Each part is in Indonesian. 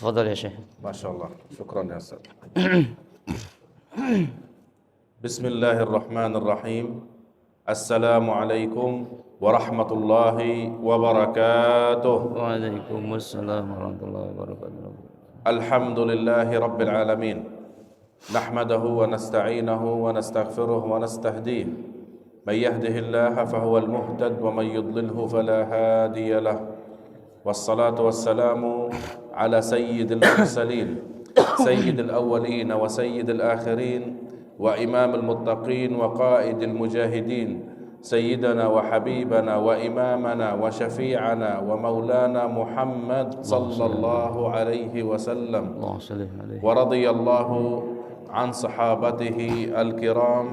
تفضل يا شيخ. ما شاء الله، شكرا يا أستاذ. بسم الله الرحمن الرحيم. السلام عليكم ورحمة الله وبركاته. وعليكم السلام ورحمة الله وبركاته. الحمد لله رب العالمين، نحمده ونستعينه ونستغفره ونستهديه، من يهده الله فهو المهتد ومن يضلله فلا هادي له، والصلاة والسلام على سيد المرسلين سيد الأولين وسيد الآخرين وإمام المتقين وقائد المجاهدين، سيدنا وحبيبنا وإمامنا وشفيعنا ومولانا محمد صلى الله عليه وسلم. ورضي الله عن صحابته الكرام،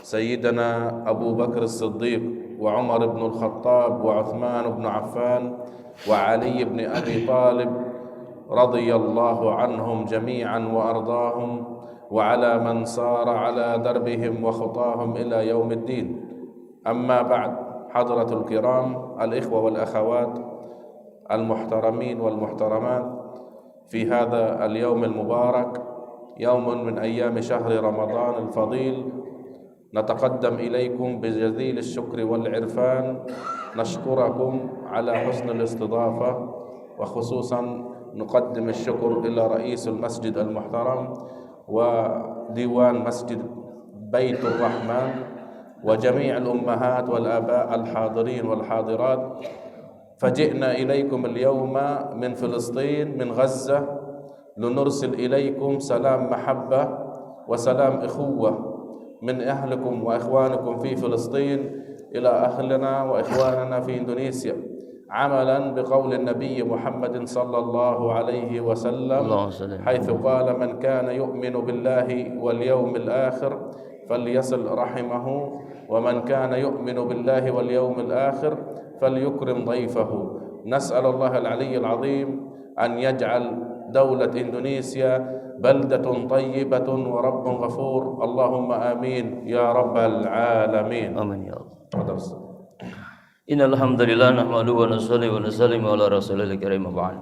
سيدنا أبو بكر الصديق وعمر بن الخطاب وعثمان بن عفان وعلي بن أبي طالب رضي الله عنهم جميعا وأرضاهم، وعلى من صار على دربهم وخطاهم إلى يوم الدين. أما بعد، حضرة الكرام، الإخوة والأخوات المحترمين والمحترمات، في هذا اليوم المبارك، يوم من أيام شهر رمضان الفضيل، نتقدم إليكم بجزيل الشكر والعرفان، نشكركم على حسن الاستضافة، وخصوصا نقدم الشكر إلى رئيس المسجد المحترم وديوان مسجد بيت الرحمن وجميع الأمهات والآباء الحاضرين والحاضرات. فجئنا إليكم اليوم من فلسطين، من غزة، لنرسل إليكم سلام محبة وسلام إخوة من أهلكم وإخوانكم في فلسطين إلى أهلنا وإخواننا في إندونيسيا، عملا بقول النبي محمد صلى الله عليه وسلم، حيث قال: من كان يؤمن بالله واليوم الآخر فليصل رحمه، ومن كان يؤمن بالله واليوم الآخر فليكرم ضيفه. نسأل الله العلي العظيم أن يجعل دولة إندونيسيا بلدة طيبة ورب غفور، اللهم آمين يا رب العالمين. آمين يا الله. Innal hamdalillah nahmaduhu wa nusalli wa nusallimu ala rasulil karim ba'd.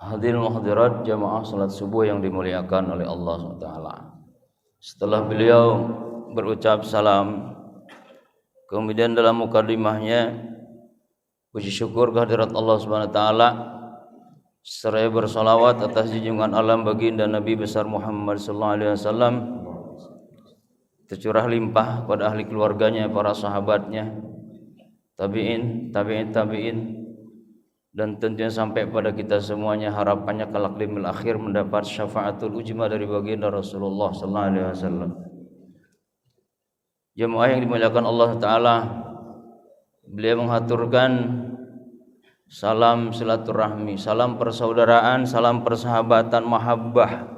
Hadirin hadirat jamaah salat subuh yang dimuliakan oleh Allah SWT. Setelah beliau berucap salam, kemudian dalam mukadimahnya puji syukur kehadirat Allah SWT, seraya bersalawat atas junjungan alam baginda Nabi besar Muhammad sallallahu alaihi wasallam, tercurah limpah pada ahli keluarganya, para sahabatnya, tabi'in, dan tentunya sampai pada kita semuanya. Harapannya kelak di akhir mendapat syafaatul ujma dari baginda Rasulullah sallallahu alaihi wasallam. Jemaah yang dimuliakan Allah Ta'ala, beliau menghaturkan salam silaturahmi, salam persaudaraan, salam persahabatan, mahabbah.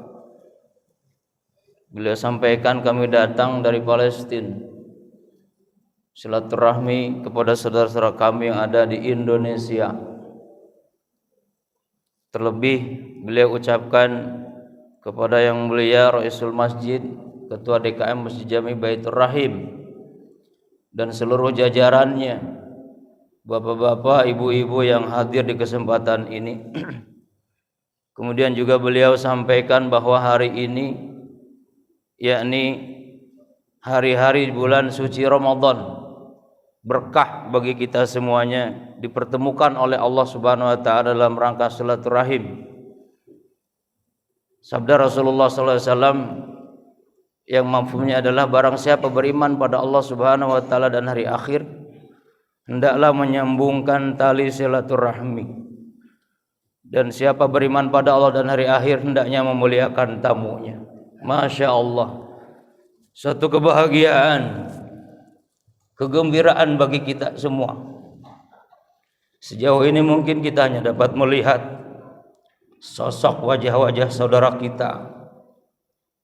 Beliau sampaikan, kami datang dari Palestina, silaturahmi kepada saudara-saudara kami yang ada di Indonesia. Terlebih beliau ucapkan kepada yang mulia Raisul Masjid, Ketua DKM Masjid Jami Baitur Rahim, dan seluruh jajarannya, bapak-bapak, ibu-ibu yang hadir di kesempatan ini. Kemudian juga beliau sampaikan bahwa hari ini, yakni hari-hari bulan suci Ramadan, berkah bagi kita semuanya, dipertemukan oleh Allah Subhanahu wa taala dalam rangka silaturahim. Sabda Rasulullah sallallahu alaihi wasallam yang mafhumnya adalah, barang siapa beriman pada Allah Subhanahu wa taala dan hari akhir, hendaklah menyambungkan tali silaturahmi, dan siapa beriman pada Allah dan hari akhir hendaknya memuliakan tamunya. Masya Allah, suatu kebahagiaan, kegembiraan bagi kita semua. Sejauh ini mungkin kita hanya dapat melihat sosok wajah-wajah saudara kita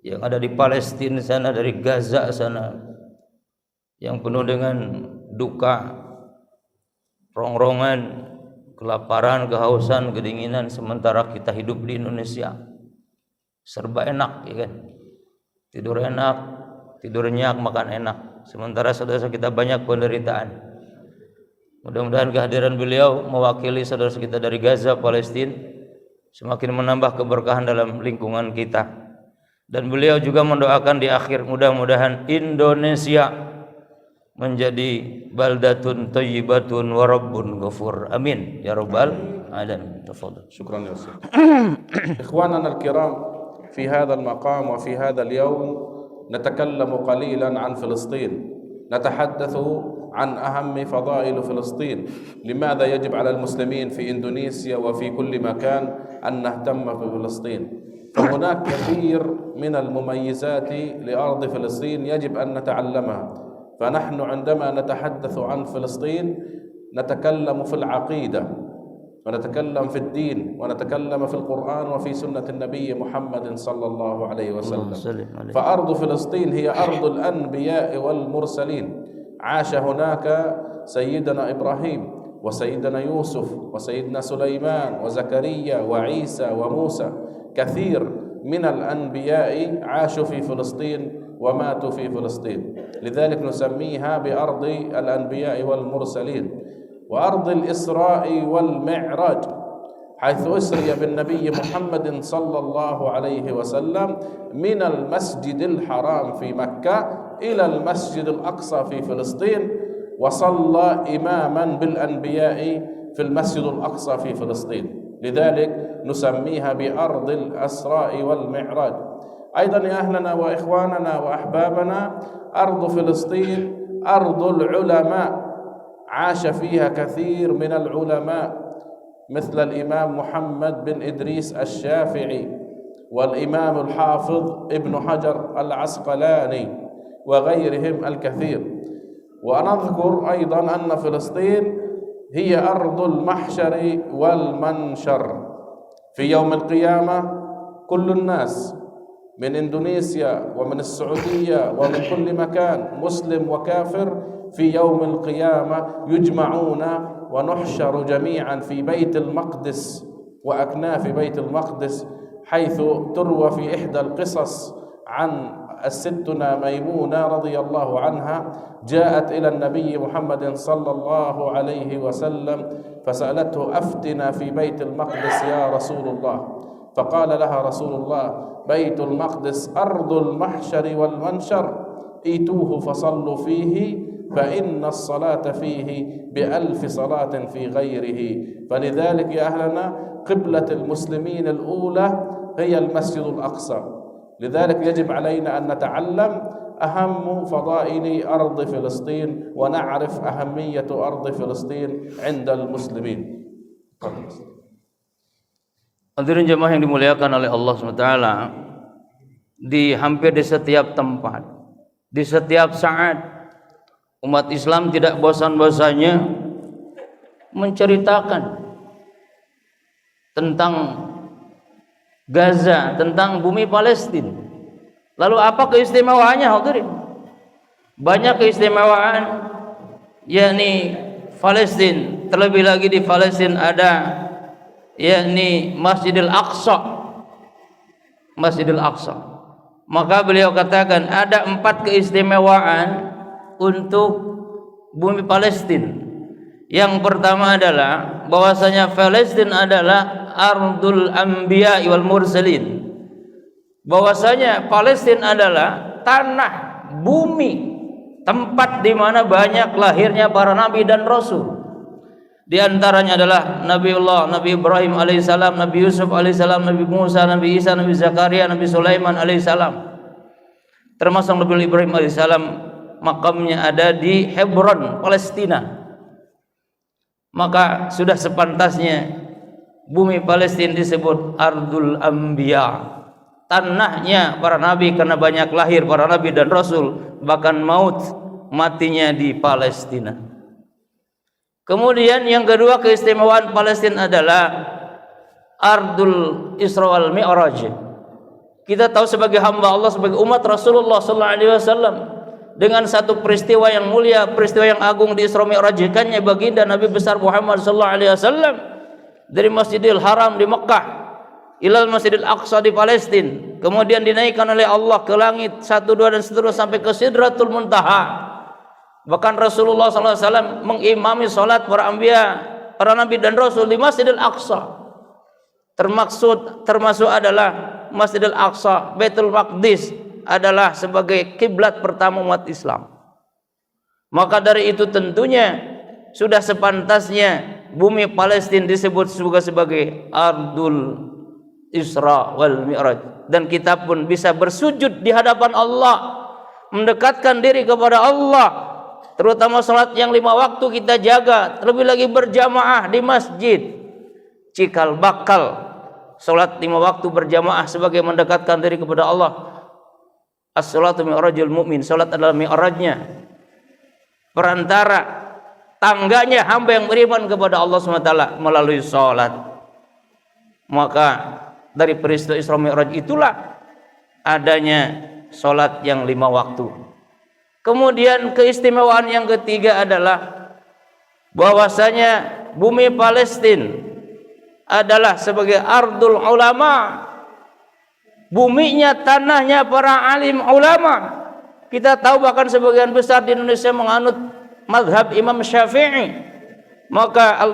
yang ada di Palestina sana, dari Gaza sana, yang penuh dengan duka, rongrongan, kelaparan, kehausan, kedinginan, sementara kita hidup di Indonesia serba enak, ya kan? Tidur enak, tidur nyenyak, makan enak. Sementara saudara kita banyak penderitaan. Mudah-mudahan kehadiran beliau mewakili saudara kita dari Gaza, Palestina, semakin menambah keberkahan dalam lingkungan kita. Dan beliau juga mendoakan di akhir, mudah-mudahan Indonesia menjadi baldatun thayyibatun wa rabbun ghafur. Amin ya rabbal alamin. Tafadhal. شكرا يا أستاذ. إخواننا الكرام، في هذا المقام وفي هذا اليوم نتكلم قليلا عن فلسطين، نتحدث عن أهم فضائل فلسطين. لماذا يجب على المسلمين في إندونيسيا وفي كل مكان أن نهتم بفلسطين؟ فهناك كثير من المميزات لأرض فلسطين يجب أن نتعلمها. فنحن عندما نتحدث عن فلسطين نتكلم في العقيدة، ونتكلم في الدين، ونتكلم في القرآن وفي سنة النبي محمد صلى الله عليه وسلم. فأرض فلسطين هي أرض الأنبياء والمرسلين. عاش هناك سيدنا إبراهيم وسيدنا يوسف وسيدنا سليمان وزكريا وعيسى وموسى. كثير من الأنبياء عاشوا في فلسطين وماتوا في فلسطين، لذلك نسميها بأرض الأنبياء والمرسلين. وأرض الإسراء والمعراج، حيث أسري بالنبي محمد صلى الله عليه وسلم من المسجد الحرام في مكة إلى المسجد الأقصى في فلسطين، وصلى إماما بالأنبياء في المسجد الأقصى في فلسطين، لذلك نسميها بأرض الإسراء والمعراج. أيضا يا أهلنا وإخواننا وأحبابنا، أرض فلسطين أرض العلماء، عاش فيها كثير من العلماء مثل الإمام محمد بن إدريس الشافعي والإمام الحافظ ابن حجر العسقلاني وغيرهم الكثير. ونذكر أيضا أن فلسطين هي أرض المحشر والمنشر. في يوم القيامة كل الناس من إندونيسيا ومن السعودية ومن كل مكان، مسلم وكافر، في يوم القيامة يجمعون ونحشر جميعا في بيت المقدس وأكناف بيت المقدس، حيث تروى في إحدى القصص عن الستنا ميمونة رضي الله عنها، جاءت إلى النبي محمد صلى الله عليه وسلم فسألته: أفتنا في بيت المقدس يا رسول الله. فقال لها رسول الله: بيت المقدس أرض المحشر والمنشر، ائتوه فصلوا فيه فإن الصلاة فيه ب1000 صلاة في غيره. فلذلك يا أهلنا قبلة المسلمين الأولى هي المسجد الأقصى، لذلك يجب علينا أن نتعلم أهم فضائل أرض فلسطين ونعرف أهمية أرض فلسطين عند المسلمين. Hadirin jemaah yang dimuliakan oleh Allah SWT, hampir di setiap tempat, di setiap saat, umat Islam tidak bosan-bosannya menceritakan tentang Gaza, tentang bumi Palestina. Lalu apa keistimewaannya, hadirin? Banyak keistimewaan, yakni Palestina. Terlebih lagi di Palestina ada yakni Masjidil Aqsa. Masjidil Aqsa. Maka beliau katakan ada 4 keistimewaan untuk bumi Palestina. Yang pertama adalah bahwasanya Palestina adalah ardul anbiya wal mursalin. Bahwasanya Palestina adalah tanah, bumi, tempat di mana banyak lahirnya para nabi dan rasul. Di antaranya adalah Nabi Ibrahim alaihissalam, Nabi Yusuf alaihissalam, Nabi Musa, Nabi Isa, Nabi Zakaria, Nabi Sulaiman alaihissalam. Termasuk Nabi Ibrahim alaihissalam, makamnya ada di Hebron, Palestina. Maka sudah sepantasnya bumi Palestina disebut Ardul Anbiya, tanahnya para nabi, karena banyak lahir para nabi dan rasul, bahkan matinya di Palestina. Kemudian yang kedua keistimewaan Palestina adalah Ardul Isra wal Mi'raj. Kita tahu sebagai hamba Allah, sebagai umat Rasulullah sallallahu alaihi wasallam, dengan satu peristiwa yang mulia, peristiwa yang agung di Isra Mi'rajkannya baginda Nabi besar Muhammad sallallahu alaihi wasallam dari Masjidil Haram di Mekah ilal Masjidil Aqsa di Palestina, kemudian dinaikkan oleh Allah ke langit 1, 2 dan seterusnya sampai ke Sidratul Muntaha. Bahkan Rasulullah sallallahu alaihi wasallam mengimami salat para anbiya, para nabi dan rasul di Masjidil Aqsa. termasuk adalah Masjidil Aqsa, Baitul Maqdis adalah sebagai kiblat pertama umat Islam. Maka dari itu tentunya sudah sepantasnya bumi Palestina disebut sebagai Ardul Isra wal Mi'raj, dan kita pun bisa bersujud di hadapan Allah, mendekatkan diri kepada Allah, terutama salat yang 5 waktu kita jaga, terlebih lagi berjamaah di masjid cikal bakal. Salat 5 waktu berjamaah sebagai mendekatkan diri kepada Allah. As-salatu mi'rajul mu'min, salat adalah mi'rajnya, perantara tangganya hamba yang beriman kepada Allah SWT melalui salat. Maka dari peristiwa Isra Mi'raj itulah adanya salat yang 5 waktu. Kemudian keistimewaan yang ketiga adalah bahwasanya bumi Palestina adalah sebagai ardul ulama, buminya, tanahnya para alim ulama. Kita tahu bahkan sebagian besar di Indonesia menganut mazhab Imam Syafi'i. Maka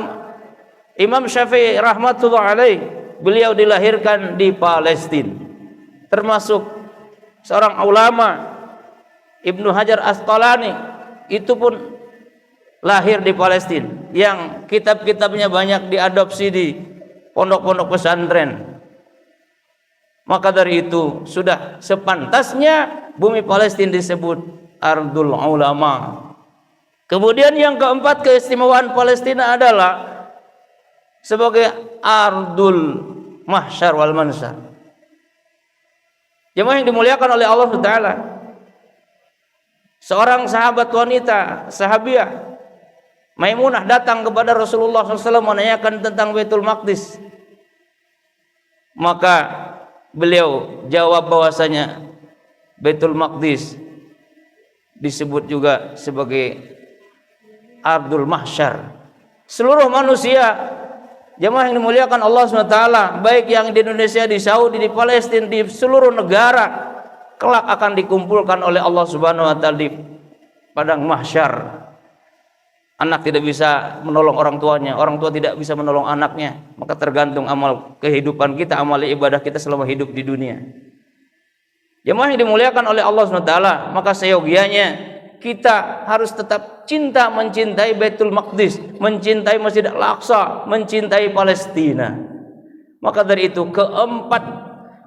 Imam Syafi'i rahmatullah alaih, beliau dilahirkan di Palestina, termasuk seorang ulama Ibnu Hajar Asqalani itu pun lahir di Palestina, yang kitab-kitabnya banyak diadopsi di pondok-pondok pesantren. Maka dari itu sudah sepantasnya bumi Palestina disebut Ardul Ulama. Kemudian yang keempat, keistimewaan Palestina adalah sebagai Ardul Mahsyar wal Mansar. Jemaah yang dimuliakan oleh Allah Taala, seorang sahabat wanita, sahabiah Maimunah datang kepada Rasulullah SAW menanyakan tentang Baitul Maqdis. Maka beliau jawab bahwasanya Baitul Maqdis disebut juga sebagai Ardul Mahsyar. Seluruh manusia, jemaah yang dimuliakan Allah SWT, baik yang di Indonesia, di Saudi, di Palestina, di seluruh negara, kelak akan dikumpulkan oleh Allah Subhanahu wa taala di padang mahsyar. Anak tidak bisa menolong orang tuanya, orang tua tidak bisa menolong anaknya, maka tergantung amal kehidupan kita, amal ibadah kita selama hidup di dunia. Jemaah yang dimuliakan oleh Allah SWT, maka seyogianya kita harus tetap cinta, mencintai Baitul Maqdis, mencintai Masjid Al-Aqsa, mencintai Palestina. Maka dari itu keempat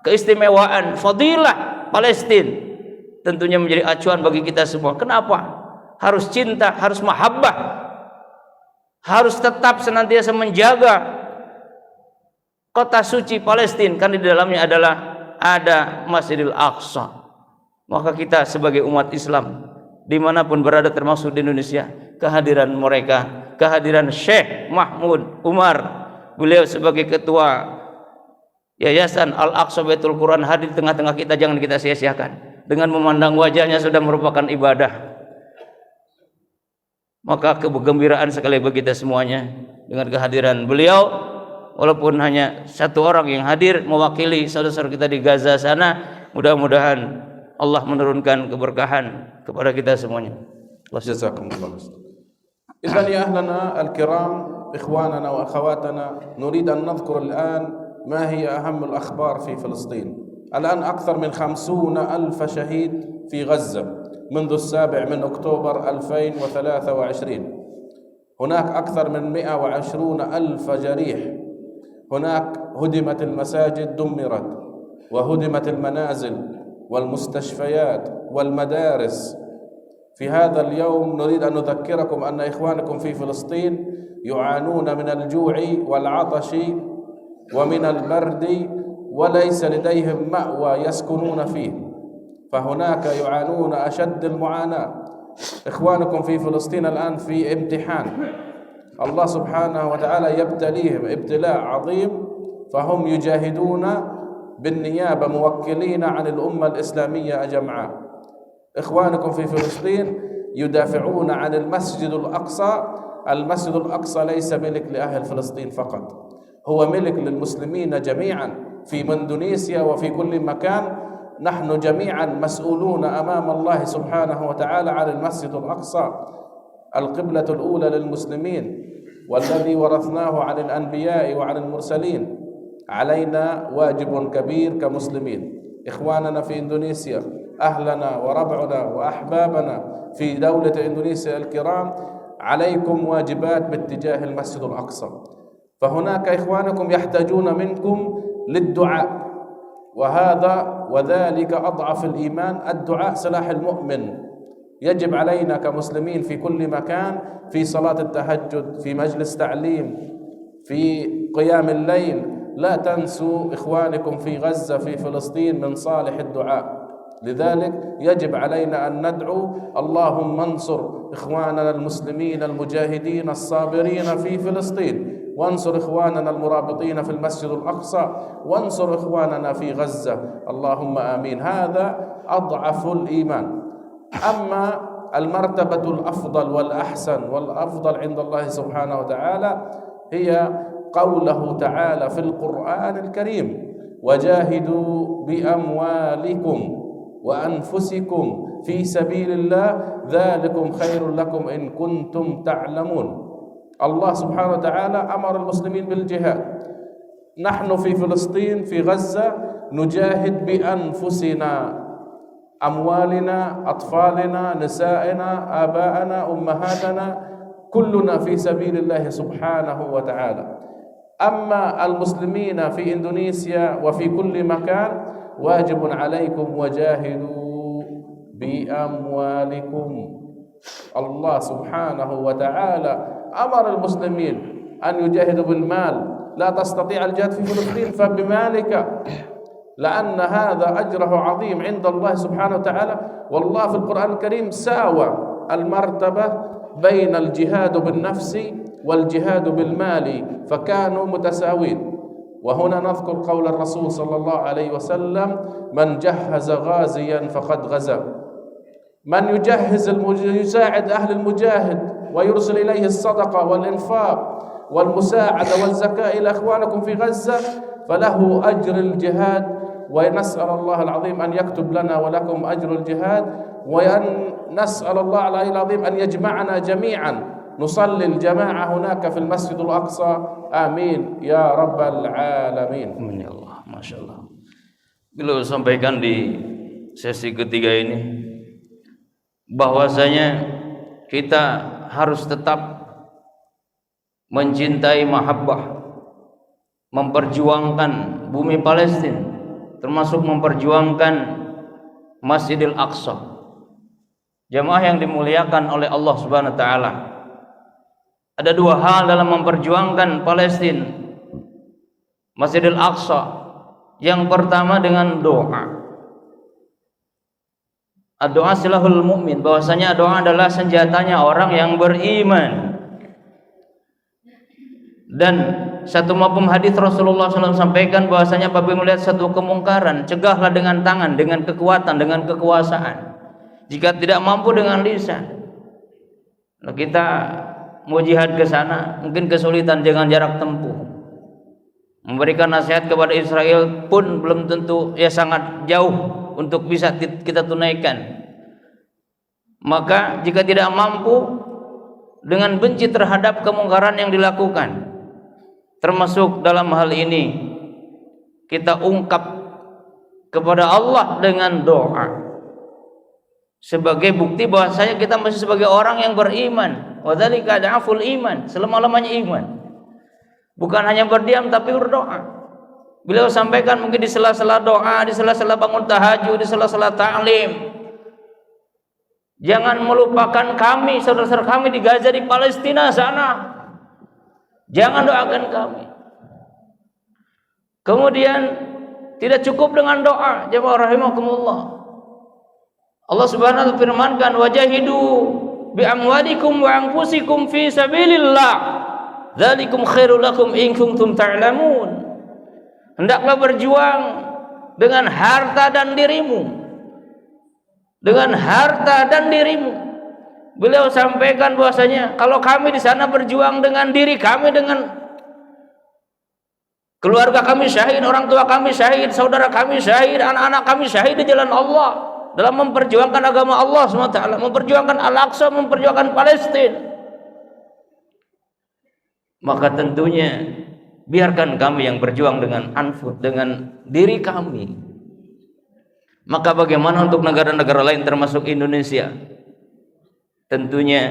keistimewaan fadilah Palestina tentunya menjadi acuan bagi kita semua. Kenapa? Harus cinta, harus mahabbah, harus tetap senantiasa menjaga kota suci Palestina, karena di dalamnya adalah ada Masjidil Aqsa. Maka kita sebagai umat Islam dimanapun berada, termasuk di Indonesia, kehadiran mereka, kehadiran Syekh Mahmud Umar, beliau sebagai ketua Yayasan Al-Aqsa Baitul Quran, hadir di tengah-tengah kita, jangan kita sia-siakan. Dengan memandang wajahnya sudah merupakan ibadah. Maka kegembiraan sekali bagi kita semuanya dengan kehadiran beliau, walaupun hanya satu orang yang hadir mewakili saudara-saudara kita di Gaza sana. Mudah-mudahan Allah menurunkan keberkahan kepada kita semuanya. Jazakumullah. Idzan ya ahlana al-kiram, ikhwanana wa akhawatana, nurid an nadhkur al-an ma hiya aham al-akhbar fi Filistin. Al-an akthar min 50,000 shahid fi Gaza منذ 7 أكتوبر 2023. هناك أكثر من 120,000 جريح. هناك هدمت المساجد، دمرت، وهدمت المنازل والمستشفيات والمدارس. في هذا اليوم نريد أن نذكركم أن إخوانكم في فلسطين يعانون من الجوع والعطش ومن البرد، وليس لديهم مأوى يسكنون فيه، فهناك يعانون أشد المعاناة. إخوانكم في فلسطين الآن في امتحان، الله سبحانه وتعالى يبتليهم ابتلاء عظيم، فهم يجاهدون بالنيابة موكلين عن الأمة الإسلامية جمعاء. إخوانكم في فلسطين يدافعون عن المسجد الأقصى. المسجد الأقصى ليس ملك لأهل فلسطين فقط، هو ملك للمسلمين جميعا في إندونيسيا وفي كل مكان. نحن جميعا مسؤولون أمام الله سبحانه وتعالى عن المسجد الأقصى، القبلة الأولى للمسلمين، والذي ورثناه عن الأنبياء وعن المرسلين. علينا واجب كبير كمسلمين. إخواننا في إندونيسيا، أهلنا وربعنا وأحبابنا في دولة إندونيسيا الكرام، عليكم واجبات باتجاه المسجد الأقصى. فهناك إخوانكم يحتاجون منكم للدعاء، وهذا وذلك أضعف الإيمان. الدعاء سلاح المؤمن. يجب علينا كمسلمين في كل مكان، في صلاة التهجد، في مجلس تعليم، في قيام الليل، لا تنسوا إخوانكم في غزة في فلسطين من صالح الدعاء. لذلك يجب علينا أن ندعو: اللهم انصر إخواننا المسلمين المجاهدين الصابرين في فلسطين، وانصر إخواننا المرابطين في المسجد الأقصى، وانصر إخواننا في غزة، اللهم آمين. هذا أضعف الإيمان. أما المرتبة الأفضل والأحسن والأفضل عند الله سبحانه وتعالى هي قوله تعالى في القرآن الكريم: وجاهدوا بأموالكم وأنفسكم في سبيل الله ذلكم خير لكم إن كنتم تعلمون. الله سبحانه وتعالى أمر المسلمين بالجهاد. نحن في فلسطين في غزة نجاهد بأنفسنا، أموالنا، أطفالنا، نسائنا، آباءنا، أمهاتنا، كلنا في سبيل الله سبحانه وتعالى. أما المسلمين في إندونيسيا وفي كل مكان واجب عليكم: وجاهدوا بأموالكم. الله سبحانه وتعالى أمر المسلمين أن يجاهدوا بالمال. لا تستطيع الجهاد في فلسطين فبمالك، لأن هذا أجره عظيم عند الله سبحانه وتعالى. والله في القرآن الكريم ساوى المرتبة بين الجهاد بالنفس والجهاد بالمال، فكانوا متساوين. وهنا نذكر قول الرسول صلى الله عليه وسلم: من جهز غازيا فقد غزا. من يجهز يساعد أهل المجاهد ويرسل إليه الصدقة والإنفاق والمساعدة والزكاة إلى إخوانكم في غزة فله أجر الجهاد. ونسأل الله العظيم أن يكتب لنا ولكم أجر الجهاد، وأن نسأل الله العظيم أن يجمعنا جميعا نصلي الجماعة هناك في المسجد الأقصى. آمين يا رب العالمين. Amin ya Allah. Masya Allah. Beliau sampaikan di sesi ketiga ini bahwasanya kita harus tetap mencintai mahabbah, memperjuangkan bumi Palestina, termasuk memperjuangkan Masjidil Aqsa. Jamaah yang dimuliakan oleh Allah Subhanahu wa taala. Ada dua hal dalam memperjuangkan Palestina, Masjidil Aqsa. Yang pertama dengan doa. Doa silahul mu'min, bahwasanya doa adalah senjatanya orang yang beriman. Dan satu mafhum hadis Rasulullah SAW sampaikan bahwasanya apabila melihat satu kemungkaran, cegahlah dengan tangan, dengan kekuatan, dengan kekuasaan. Jika tidak mampu dengan lisan, nah kita mau jihad ke sana mungkin kesulitan dengan jarak tempuh. Memberikan nasihat kepada Israel pun belum tentu, ya sangat jauh untuk bisa kita tunaikan. Maka jika tidak mampu, dengan benci terhadap kemungkaran yang dilakukan, termasuk dalam hal ini kita ungkap kepada Allah dengan doa sebagai bukti bahwasanya kita masih sebagai orang yang beriman. Wa dzalika da'aful iman, selama-lamanya iman. Bukan hanya berdiam tapi berdoa. Beliau sampaikan mungkin di sela-sela doa, di sela-sela bangun tahajud, di sela-sela ta'lim, jangan melupakan kami, saudara-saudara kami di Gaza, di Palestina sana. Jangan doakan kami. Kemudian tidak cukup dengan doa, jemaah rahimakumullah. Allah Subhanahu wa taala firmankan: wajahidu bi amwalikum wa anfusikum fi sabilillah dzalikum khairul lakum in kuntum ta'lamun. Hendaklah berjuang dengan harta dan dirimu. Dengan harta dan dirimu. Beliau sampaikan bahwasanya kalau kami di sana berjuang dengan diri kami, dengan keluarga kami syahid, orang tua kami syahid, saudara kami syahid, anak-anak kami syahid di jalan Allah dalam memperjuangkan agama Allah SWT, memperjuangkan Al-Aqsa, memperjuangkan Palestina, maka tentunya biarkan kami yang berjuang dengan anfus, dengan diri kami. Maka bagaimana untuk negara-negara lain termasuk Indonesia? Tentunya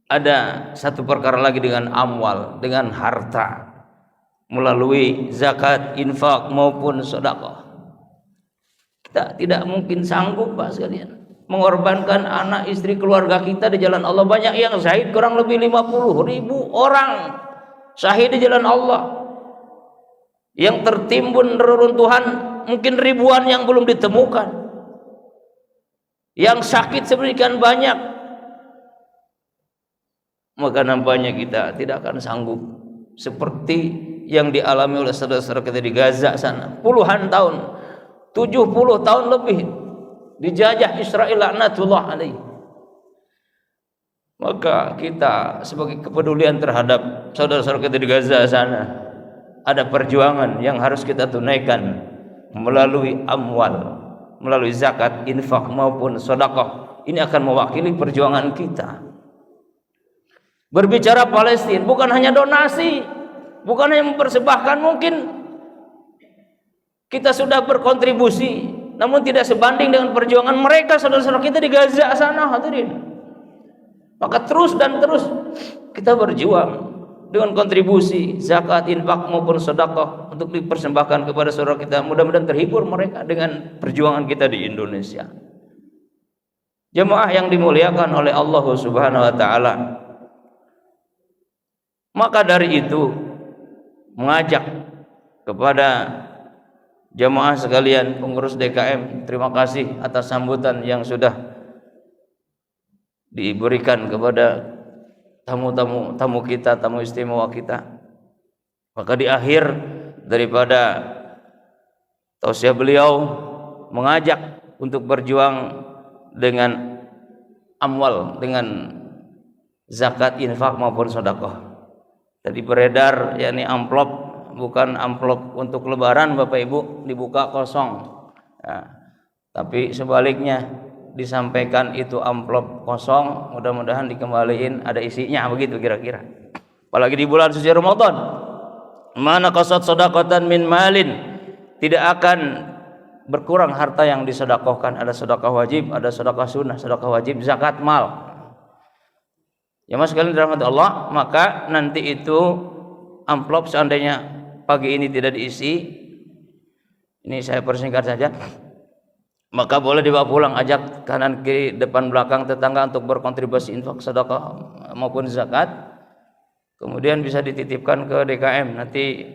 ada satu perkara lagi dengan amwal, dengan harta, melalui zakat, infak maupun sedekah. Kita tidak mungkin sanggup Pak sekalian mengorbankan anak, istri, keluarga kita di jalan Allah. Banyak yang syahid, kurang lebih 50.000 orang syahid di jalan Allah. Yang tertimbun reruntuhan mungkin ribuan yang belum ditemukan. Yang sakit sedemikian banyak. Maka nampaknya kita tidak akan sanggup seperti yang dialami oleh saudara-saudara kita di Gaza sana. Puluhan tahun, 70 tahun lebih dijajah Israel laknatullah alaihi. Maka kita sebagai kepedulian terhadap saudara-saudara kita di Gaza sana, ada perjuangan yang harus kita tunaikan melalui amwal, melalui zakat, infak maupun sedekah. Ini akan mewakili perjuangan kita. Berbicara Palestina bukan hanya donasi, bukan hanya mempersembahkan. Mungkin kita sudah berkontribusi, namun tidak sebanding dengan perjuangan mereka saudara-saudara kita di Gaza sana, hadirin. Maka terus dan terus kita berjuang dengan kontribusi zakat, infak maupun sedekah untuk dipersembahkan kepada saudara kita. Mudah-mudahan terhibur mereka dengan perjuangan kita di Indonesia. Jemaah yang dimuliakan oleh Allah Subhanahu wa taala. Maka dari itu mengajak kepada jemaah sekalian, pengurus DKM, terima kasih atas sambutan yang sudah diberikan kepada tamu kita, tamu istimewa kita. Maka di akhir daripada tausiah beliau mengajak untuk berjuang dengan amwal, dengan zakat, infak maupun sedekah. Tadi beredar yakni amplop, bukan amplop untuk lebaran Bapak Ibu dibuka kosong ya, tapi sebaliknya disampaikan itu amplop kosong, mudah-mudahan dikembaliin ada isinya, begitu kira-kira. Apalagi di bulan suci Ramadan, mana qasad sedekatan min malin, tidak akan berkurang harta yang disedekahkan. Ada sedekah wajib, ada sedekah sunnah, sedekah wajib, zakat mal. Ya mas sekalian dirahmati Allah, maka nanti itu amplop seandainya pagi ini tidak diisi, ini saya persingkat saja, maka boleh dibawa pulang, ajak kanan kiri depan belakang tetangga untuk berkontribusi infak, sedekah maupun zakat. Kemudian bisa dititipkan ke DKM, nanti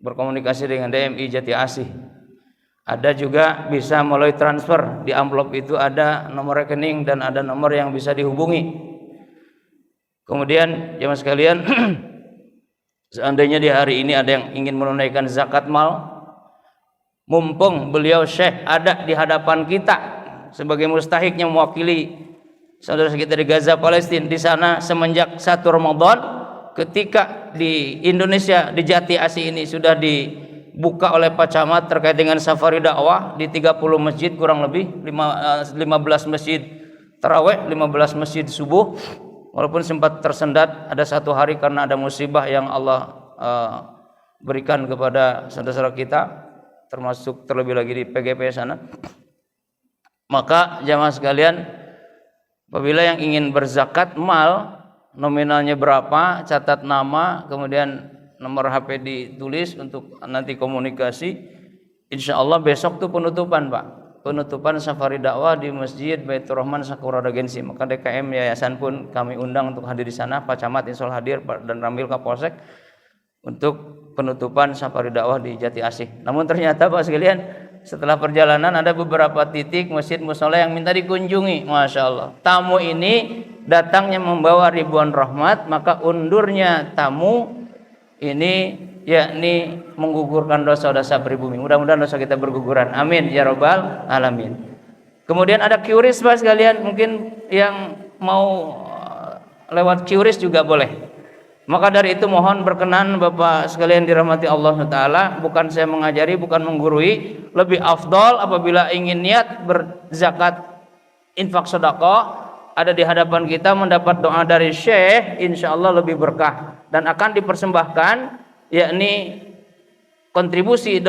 berkomunikasi dengan DMI Jati Asih. Ada juga bisa melalui transfer, di amplop itu ada nomor rekening dan ada nomor yang bisa dihubungi. Kemudian jemaah sekalian, seandainya di hari ini ada yang ingin menunaikan zakat mal, mumpung beliau Syekh ada di hadapan kita sebagai mustahiknya mewakili saudara kita di Gaza Palestina di sana semenjak 1 Ramadan, ketika di Indonesia di Jati Asih ini sudah dibuka oleh Pak Camat terkait dengan safari dakwah di 30 masjid, kurang lebih 15 masjid tarawih, 15 masjid subuh. Walaupun sempat tersendat ada satu hari karena ada musibah yang Allah berikan kepada saudara-saudara kita, termasuk terlebih lagi di PGP sana. Maka jamaah sekalian, apabila yang ingin berzakat mal, nominalnya berapa, catat nama, kemudian nomor HP ditulis untuk nanti komunikasi. Insya Allah besok tuh penutupan Pak, penutupan safari dakwah di Masjid Baitur Rahman Sakura Regensi. Maka DKM Yayasan pun kami undang untuk hadir di sana. Pak Camat insya Allah hadir dan Ramil Kapolsek untuk penutupan safari dakwah di Jati Asih. Namun ternyata Pak sekalian, setelah perjalanan ada beberapa titik masjid mushola yang minta dikunjungi. Masya Allah, tamu ini datangnya membawa ribuan rahmat, maka undurnya tamu ini yakni menggugurkan dosa-dosa pribumi. Mudah-mudahan dosa kita berguguran. Amin ya rabbal alamin. Kemudian ada QRIS Pak sekalian, mungkin yang mau lewat QRIS juga boleh. Maka dari itu mohon berkenan Bapak sekalian dirahmati Allah Taala, bukan saya mengajari, bukan menggurui, lebih afdol apabila ingin niat berzakat, infak, sedekah, ada di hadapan kita mendapat doa dari Syekh, insya Allah lebih berkah dan akan dipersembahkan, yakni kontribusi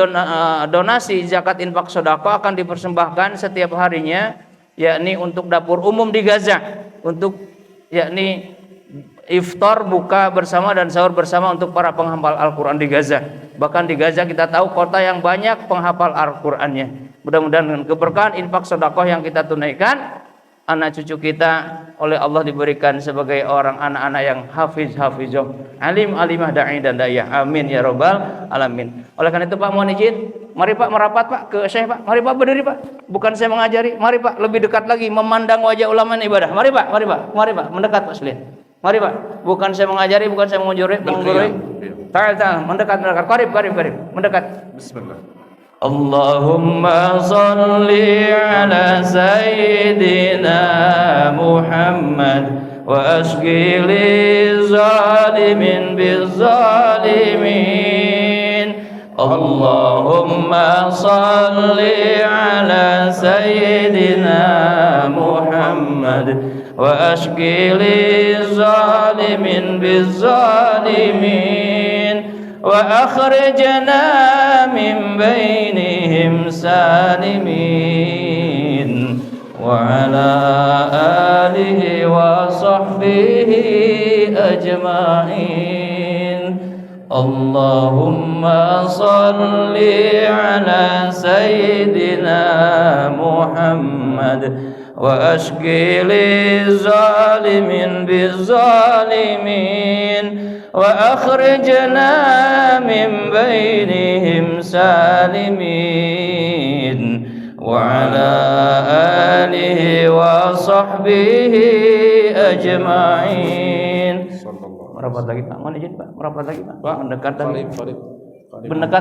donasi zakat infak sedekah akan dipersembahkan setiap harinya, yakni untuk dapur umum di Gaza, untuk yakni iftar, buka bersama dan sahur bersama untuk para penghafal Al-Quran di Gaza. Bahkan di Gaza kita tahu kota yang banyak penghafal Al-Qurannya. Mudah-mudahan dengan keberkahan infak sedekah yang kita tunaikan, anak cucu kita oleh Allah diberikan sebagai orang anak-anak yang hafizah, alim, alimah, da'i dan da'iyah. Amin ya rabbal alamin. Oleh karena itu Pak, mohon izin, mari Pak merapat Pak ke Syekh Pak. Mari Pak berdiri Pak. Bukan saya mengajari. Mari Pak lebih dekat lagi memandang wajah ulama ibadah. Mari Pak, mari Pak, mari Pak, mendekat Pak sekalian. Mari Pak. Bukan saya mengajari, bukan saya menggurui. Ta'al, mendekat. Qarib. Mendekat. Bismillah. Allahumma salli ala sayyidina Muhammad wa ashqi li zalimin bizzalimin. Allahumma salli ala sayyidina Muhammad wa ashqi li zalimin bizzalimin wa akhrijna min bainihim salimin wa ala alihi wa sahbihi ajma'in. Allahumma salli ala sayyidina Muhammad wa ashqi li zalimin bizzalimin wa akhrijna min bainihim salimin wa ala alihi wa sahbihi ajma'in. Merapat lagi Pak, mohon izin Pak, merapat lagi Pak, mendekat lagi.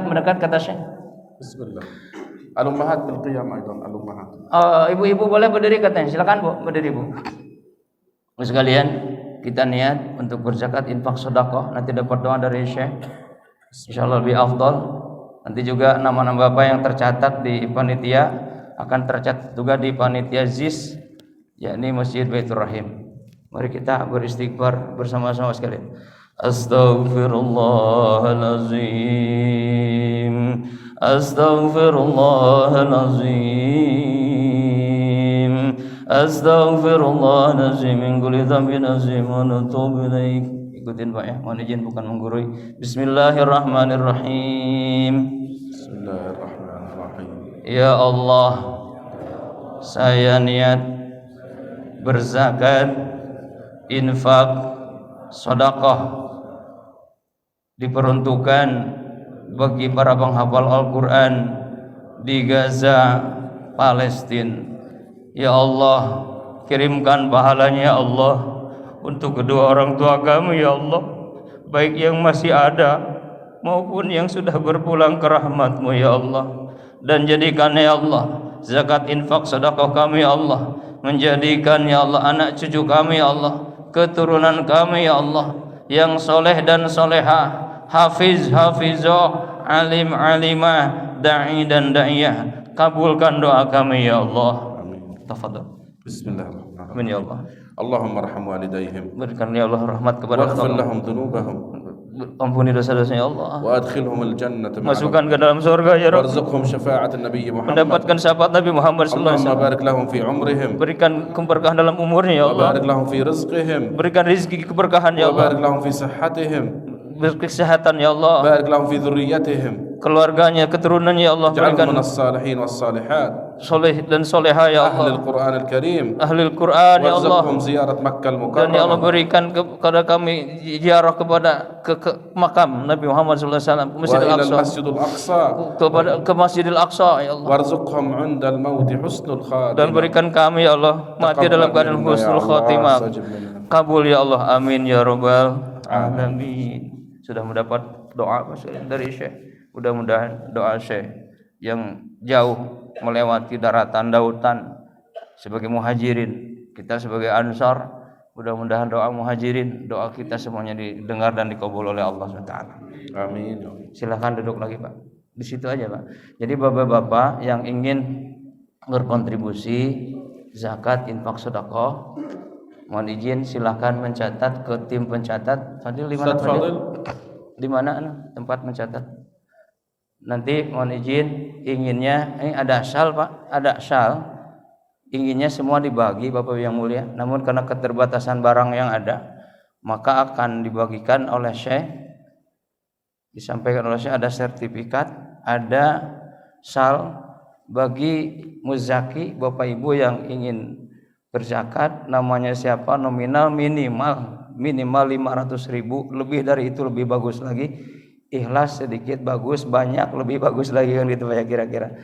Mendekat kata Syekh. Bismillah. Al-ummahat bil qiyam aidan, al-ummahat. Ibu-ibu boleh berdiri katanya, silakan Bu, berdiri Bu. Sekalian kita niat untuk berzakat infak sedekah, nanti dapat doa dari Syekh. Insyaallah lebih afdal. Nanti juga nama-nama Bapak yang tercatat di panitia akan tercatat juga di panitia ZIS, yakni Masjid Baitur Rahim. Mari kita beristighfar bersama-sama sekalian. Astaghfirullahalazim. Astaghfirullahalazim. Astaghfirullahalazim min kulli dhanbin azim wa natubu ilaik. Ikutin Pak ya, mohon izin bukan menggurui. Bismillahirrahmanirrahim. Bismillahirrahmanirrahim. Ya Allah, saya niat berzakat infak sedekah diperuntukkan bagi para penghafal Al-Quran di Gaza, Palestina. Ya Allah, kirimkan pahalanya ya Allah untuk kedua orang tua kami ya Allah, baik yang masih ada maupun yang sudah berpulang ke rahmat-Mu ya Allah. Dan jadikan ya Allah zakat infak sedekah kami ya Allah, menjadikan ya Allah anak cucu kami ya Allah, keturunan kami ya Allah yang soleh dan solehah, hafiz hafizah, alim alimah, da'i dan da'iyah. Kabulkan doa kami ya Allah. Amin. Tafadhal. Bismillahirrahmanirrahim. Amin ya Allah. Allahumma arham walidayhim Berikan ya Allah rahmat kepada waghfir mereka. lahum dhunubahum Ampuni dosa-dosanya ya Allah. wa adkhilhum al-jannata Masukkan ke dalam surga ya Rabb. warzuqhum syafa'at an-nabiy Muhammad. Mendapatkan syafaat Nabi Muhammad sallallahu alaihi Allahumma wasallam. barik lahum fi umrihim Berikan keberkahan dalam umurnya ya wa Allah. barik lahum fi rizqihim Berikan rezeki keberkahan ya wa barik Allah. lahum fi sihhatihim Kesehatan ya Allah. barik lahum fi dhurriyyatihim Keluarganya, keturunannya ya Allah. ij'alhum Berikan minas salihin was salihat soleh dan soleha ya ahli Allah. al-Qur'an al-karim Ahli Al-Quran ya Allah. warzuqhum ziyarat Makkah Dan ya Allah al-mukarramah berikan kepada kami ziarah kepada ke makam Nabi Muhammad sallallahu alaihi wasallam, wa Masjidil ila Aqsa, al-masjidil aqsa ke Masjidil Aqsa ya Allah. warzuqhum 'inda al-maut husnul khatimah Dan berikan kami ya Allah mati dalam keadaan husnul khatimah. Kabul ya Allah, amin ya rabbal alamin. Sudah mendapat doa dari Syekh. Mudah-mudahan doa Syekh yang jauh melewati daratan lautan sebagai muhajirin, kita sebagai ansar, mudah-mudahan doa muhajirin, doa kita semuanya didengar dan dikabul oleh Allah SWT. Amin. Silakan duduk lagi Pak, di situ aja Pak. Jadi bapak-bapak yang ingin berkontribusi zakat infak sedekah Mohon izin silahkan mencatat ke tim pencatat. Fadil di mana Ustaz Fadil? Fadil. Di mana tempat mencatat? Nanti mohon izin inginnya ini ada syal Pak, ada syal. Inginnya semua dibagi Bapak yang mulia. Namun karena keterbatasan barang yang ada, maka akan dibagikan oleh Syekh. Disampaikan oleh Syekh ada sertifikat, ada syal bagi muzaki Bapak Ibu yang ingin berzakat. Namanya siapa, nominal minimal 500.000, lebih dari itu lebih bagus lagi. Ikhlas sedikit bagus, banyak lebih bagus lagi kan gitu ya kira-kira.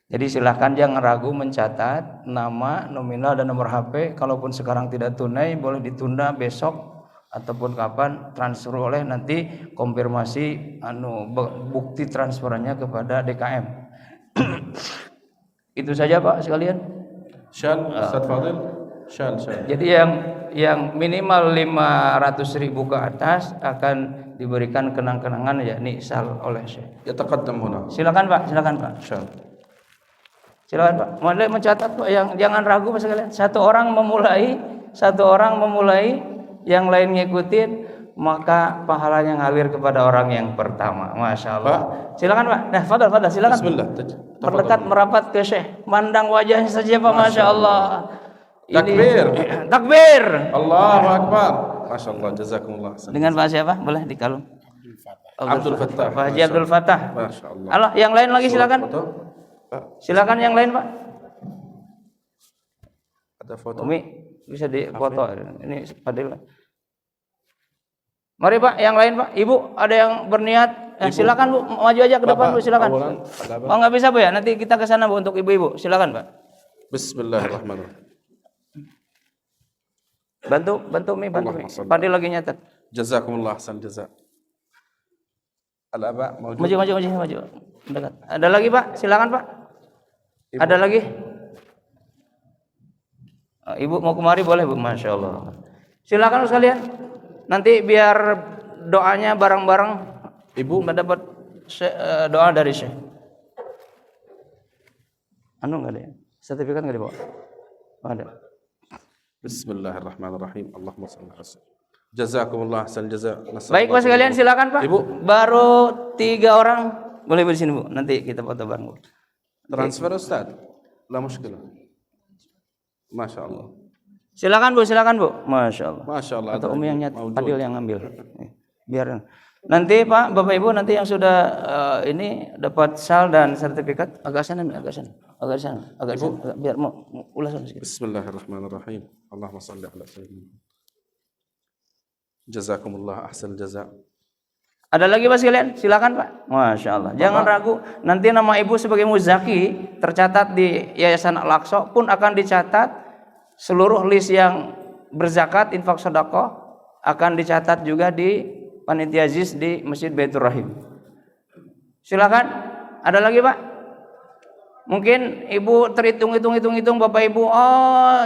Jadi silahkan jangan ragu mencatat nama, nominal dan nomor HP. Kalaupun sekarang tidak tunai boleh ditunda besok ataupun kapan, transfer oleh nanti konfirmasi bukti transferannya kepada DKM. Itu saja Pak sekalian. Syal Ustaz Fadil. Syal. Jadi yang minimal 500.000 ke atas akan diberikan kenang-kenangan yakni sal oleh Syekh. Yataqaddam huna. Silakan Pak. Syal. Silakan Pak. Mulai mencatat Pak, yang jangan ragu Pak sekalian. Satu orang memulai, yang lain ngikutin, maka pahalanya ngalir kepada orang yang pertama. Masya Allah. Silakan Pak. Nah, fadal silakan. Bismillah. Mendekat merapat ke Syekh. Mandang wajahnya saja Pak. Masya Allah. Takbir. Allahu Akbar. Masya Allah. Jazakumullah. Dengan Pak siapa? Boleh dikalung. Abdul Fattah. Pak Haji Abdul Fattah. Masya Allah. Allah, yang lain lagi silakan. Silakan yang lain Pak. Ada foto. Umi bisa dipoto. Ini Fadil. Mari Pak, yang lain Pak. Ibu ada yang berniat. Silakan Bu, maju aja ke depan Bu, silakan. Oh nggak bisa Bu ya? Nanti kita ke sana Bu untuk ibu-ibu. Silakan Pak. Bismillahirrahmanirrahim. Bantu Mi. Fadil lagi nyatet. Jazakumullah ahsan jazak. Al-aba maju. Maju. Dekat. Ada lagi Pak? Silakan Pak. Ibu. Ada lagi? Ibu mau kemari boleh Bu, Masya Allah. Silakan sekalian. Nanti biar doanya bareng-bareng. Ibu mendapat doa dari Syekh. Enggak ada ya? Sertifikat enggak dibawa? Oh, ada. Bismillahirrahmanirrahim. Allahumma shalli ala sayyidina. Jazakumullah ahsan jazak. Baik Pak sekalian, silakan Pak. Ibu, baru 3 orang. Boleh di sini Bu. Nanti kita foto bareng Bu. Transfer Ustaz. La mushkilah. Masya Allah. Silakan Bu. Masya Allah. Masya Allah. Atau Umi yang nyat, Fadil yang ngambil. Biar nanti Pak, Bapak Ibu nanti yang sudah ini dapat sal dan sertifikat agak sana. Biar mau ulasan sedikit. Bismillahirrahmanirrahim. Allahumma shalli ala sayyidina. Jazakumullah ahsan jazak. Ada lagi Pak sekalian? Silakan Pak. Masya Allah. Jangan ragu. Nanti nama Ibu sebagai muzaki tercatat di Yayasan Al-Aqsa pun akan dicatat. Seluruh list yang berzakat infak sedekah akan dicatat juga di panitia ZIS di Masjid Baitur Rahim. Silakan. Ada lagi Pak? Mungkin Ibu terhitung Bapak Ibu,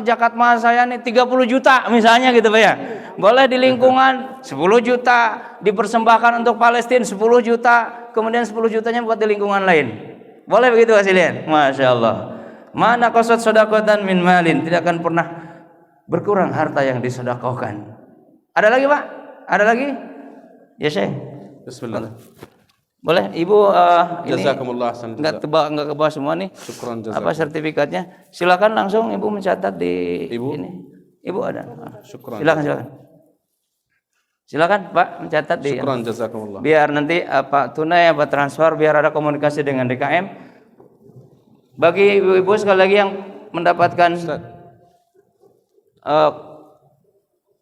zakat mahal saya nih 30 juta misalnya gitu Pak ya. Boleh di lingkungan 10 juta, dipersembahkan untuk Palestina 10 juta, kemudian 10 jutanya buat di lingkungan lain. Boleh begitu hasilnya? Masya Allah. Mana qasad sedekatan min malin, tidak akan pernah berkurang harta yang disedekahkan. Ada lagi Pak? Ada lagi? Ya Syekh. Bismillah. Boleh Ibu ini Jazakumullah ahsan jazak. Enggak ke bawah semua nih. Syukran jazak. Apa sertifikatnya? Silakan langsung Ibu mencatat di Ibu. ini. Ibu ada. Syukran. Silakan Pak mencatat di. Syukran jazakumullah. Biar nanti apa tunai apa transfer biar ada komunikasi dengan DKM. Bagi ibu-ibu sekali lagi yang mendapatkan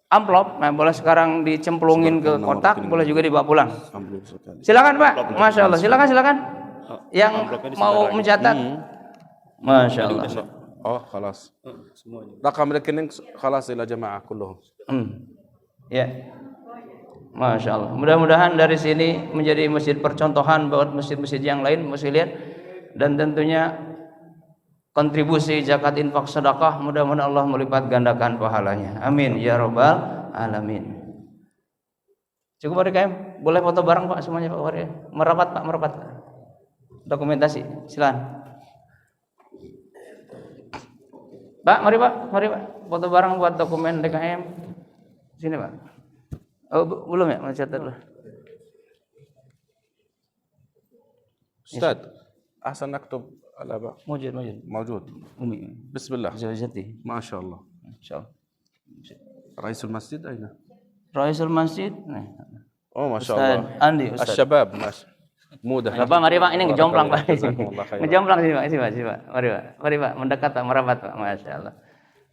amplop, nah boleh sekarang dicemplungin ke kotak, boleh juga dibawa pulang. Silakan Pak, Masya Allah. Silakan. Yang mau mencatat, Masya Allah. Oh, khalas. Rakam rekening khalas ila jamaah kulluhum. Ya. Masya Allah. Mudah-mudahan dari sini menjadi masjid percontohan buat masjid-masjid yang lain, muslimin, dan tentunya kontribusi zakat infak sedekah mudah-mudahan Allah melipat gandakan pahalanya. Amin ya rabbal alamin. Cukup Pak DKM, boleh foto bareng Pak semuanya Pak Waria. Merapat. Dokumentasi, silakan. Pak, mari Pak, foto bareng buat dokumen DKM. Sini Pak. Oh belum ya, mau catat dulu. أستاذ أحسن نكتب الآباء موجود Umi. بسم الله Zawjati. ما شاء الله Insyaallah. رئيس المسجد أين؟ Raisul Masjid. Oh ما شاء Ustaz الله Andi, Ustaz. الشباب ماشي mudah. Bapak mari Pak, ini ngejomplang Pak. Jazakumullah khairan. Ngejomplang sini Pak. Mari Pak, mendekat Pak, merapat Pak. Masya Allah.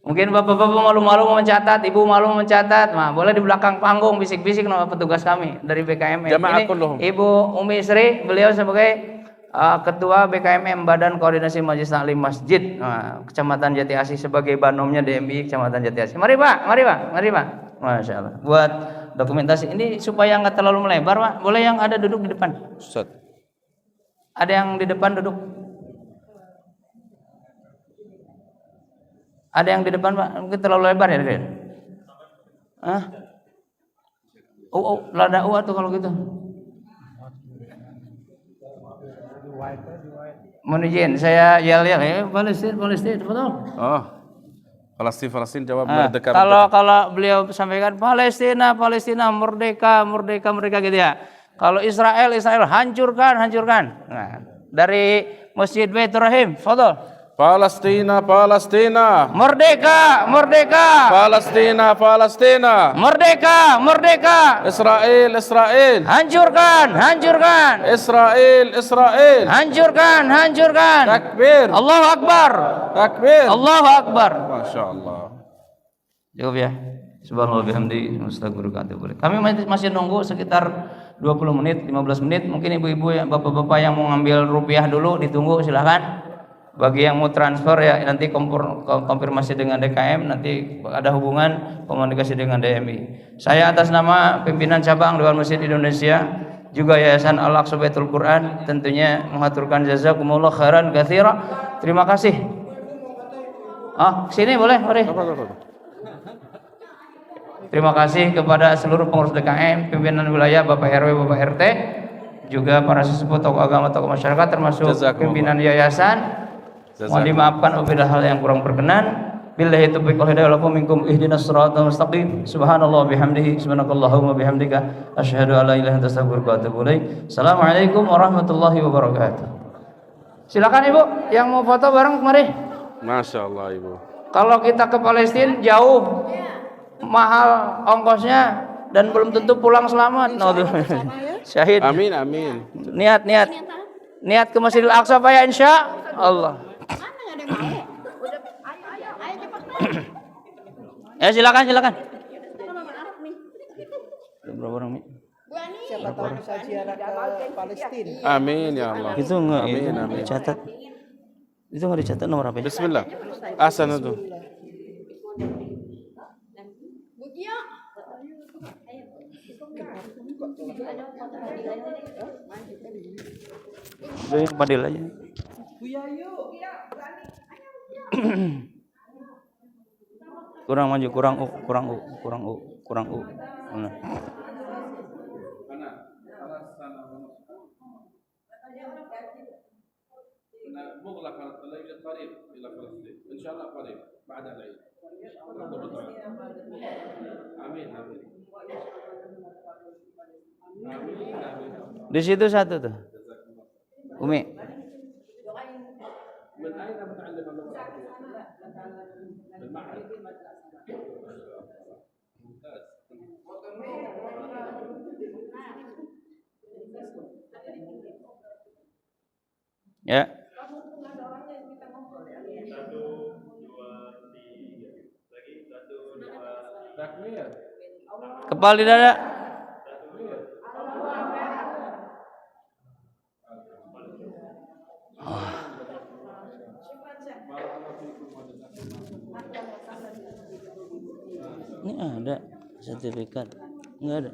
Mungkin bapak-bapak malu-malu mau mencatat, ibu malu mau mencatat, boleh di belakang panggung bisik-bisik nama petugas kami dari BKMM. Ini Ibu Umi Sri, beliau sebagai Ketua BKMM Badan Koordinasi Majelis Taklim Masjid Kecamatan Jati Asih, sebagai banomnya DMI Kecamatan Jati Asih. Mari Pak. Masya Allah. Buat dokumentasi ini supaya nggak terlalu melebar Pak. Boleh yang ada duduk di depan. Ustaz. Ada yang di depan duduk. Ada yang di depan Pak. Mungkin terlalu lebar ya. Lada tuh kalau gitu. Mohon izin, saya yel ya Palestina, betul. Oh, Palestina jawab merdeka. Kalau beliau sampaikan Palestina merdeka gitu ya. Kalau Israel hancurkan. Nah, dari Masjid Baitur Rahim, fadhol. Palestina. Merdeka. Palestina. Merdeka. Israel. Hancurkan. Israel. Hancurkan. Takbir. Allahu Akbar. Masya Allah. Cukup ya. Subhanallah bihamdi astagfirullahaladzim. Kami masih nunggu sekitar 20 menit, 15 menit. Mungkin ibu-ibu, bapak-bapak yang mau ngambil rupiah dulu ditunggu, silahkan. Bagi yang mau transfer ya nanti konfirmasi dengan DKM, nanti ada hubungan komunikasi dengan DMI. Saya atas nama pimpinan cabang Dewan Masjid Indonesia, juga Yayasan Al-Aqsa Baitul Quran, tentunya mengaturkan jazakumullah khairan katsira. Terima kasih. Sini boleh, mari. Terima kasih kepada seluruh pengurus DKM, pimpinan wilayah, Bapak RW, Bapak RT, juga para sesepuh, tokoh agama, tokoh masyarakat, termasuk pimpinan yayasan. Mohon dimaafkan apabila hal yang kurang berkenan. Billahi taufiq wal hidayah, lakum minkum ihdinas siratal mustaqim. Subhanallah bihamdihi, subhanakallahumma bihamdika, asyhadu an la ilaha illa anta astaghfiruka wa atubu ilaik. Assalamualaikum warahmatullahi wabarakatuh. Silakan Ibu yang mau foto bareng mari. Masya Allah Ibu. Kalau kita ke Palestina jauh, mahal ongkosnya, dan belum tentu pulang selamat. Syahid. Amin. Niat ke Masjidil Aqsa Pak ya, insya Allah. Ya silakan. Berapa orang nih? Siapa tahu bisa ziarah ke Palestina. Amin ya Allah. Itu enggak dicatat. Itu enggak dicatat nomor apa? Bismillah. Ahsan itu. Padil aja. Kurang maju, kurang u. Nah. Di situ satu tuh. Umi. Ya. 1, 2, 3 lagi 1, 2 Kepala di dada. Ini ada sertifikat. Enggak ada.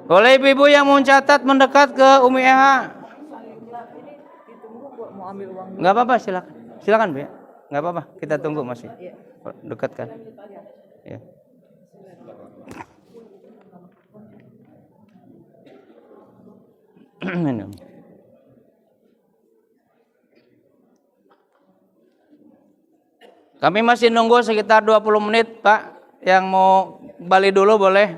Boleh ibu-ibu yang mau catat mendekat ke Umi Eha. Enggak apa-apa, silakan. Silakan, Bu ya. Enggak apa-apa, kita tunggu masih. Dekatkan. Ya. Kami masih nunggu sekitar 20 menit, Pak. Yang mau balik dulu boleh.